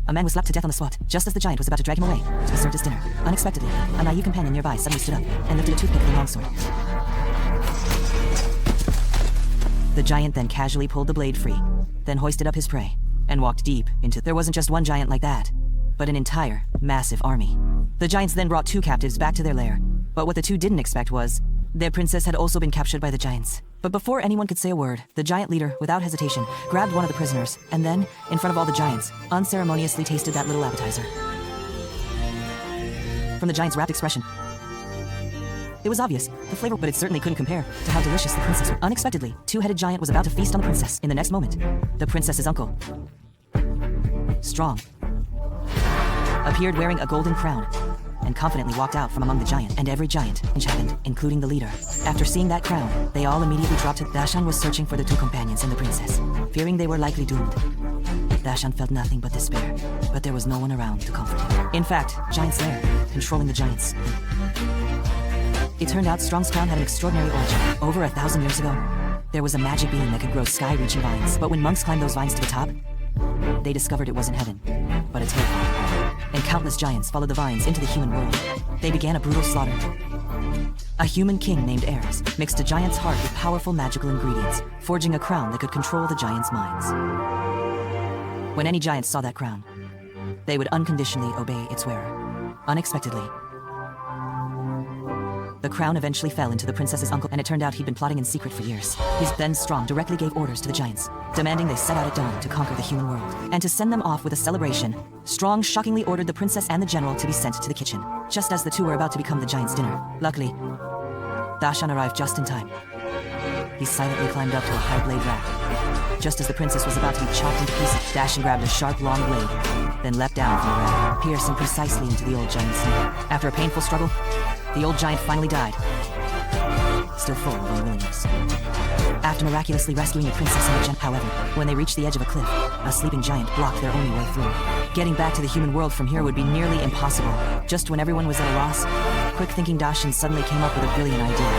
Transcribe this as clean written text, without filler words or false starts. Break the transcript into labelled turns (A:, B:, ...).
A: A man was slapped to death on the spot, just as the giant was about to drag him away to be served his dinner. Unexpectedly, a naive companion nearby suddenly stood up and lifted a toothpick with a longsword. The giant then casually pulled the blade free, then hoisted up his prey, and walked deep into... There wasn't just one giant like that, but an entire, massive army. The giants then brought 2 captives back to their lair, but what the 2 didn't expect was, their princess had also been captured by the giants. But before anyone could say a word, the giant leader, without hesitation, grabbed one of the prisoners, and then, in front of all the giants, unceremoniously tasted that little appetizer. From the giant's rapt expression, it was obvious, the flavor, but it certainly couldn't compare to how delicious the princess was. Unexpectedly, 2-headed giant was about to feast on the princess. In the next moment, the princess's uncle, Strong, appeared wearing a golden crown and confidently walked out from among the giant. And every giant happened, including the leader. After seeing that crown, they all immediately dropped it. Dashan was searching for the 2 companions and the princess, fearing they were likely doomed. Dashan felt nothing but despair, but there was no one around to comfort him. In fact, Giant's lair, controlling the giants. It turned out Strong's crown had an extraordinary origin. Over 1,000 years ago, there was a magic being that could grow sky-reaching vines. But when monks climbed those vines to the top, they discovered it wasn't heaven, but a terrifying. And countless giants followed the vines into the human world. They began a brutal slaughter. A human king named Ares mixed a giant's heart with powerful magical ingredients, forging a crown that could control the giants' minds. When any giants saw that crown, they would unconditionally obey its wearer. Unexpectedly, the crown eventually fell into the princess's uncle, and it turned out he'd been plotting in secret for years. His then Strong directly gave orders to the giants, demanding they set out at dawn to conquer the human world. And to send them off with a celebration, Strong shockingly ordered the princess and the general to be sent to the kitchen, just as the 2 were about to become the giants' dinner. Luckily, Dashan arrived just in time. He silently climbed up to a high blade rack. Just as the princess was about to be chopped into pieces, Dashan grabbed a sharp, long blade, then leapt down from the rack, piercing precisely into the old giant's neck. After a painful struggle, the old giant finally died, still full of unwillingness. After miraculously rescuing the princess and the giant, however, when they reached the edge of a cliff, a sleeping giant blocked their only way through. Getting back to the human world from here would be nearly impossible. Just when everyone was at a loss, quick-thinking Dashan suddenly came up with a brilliant idea.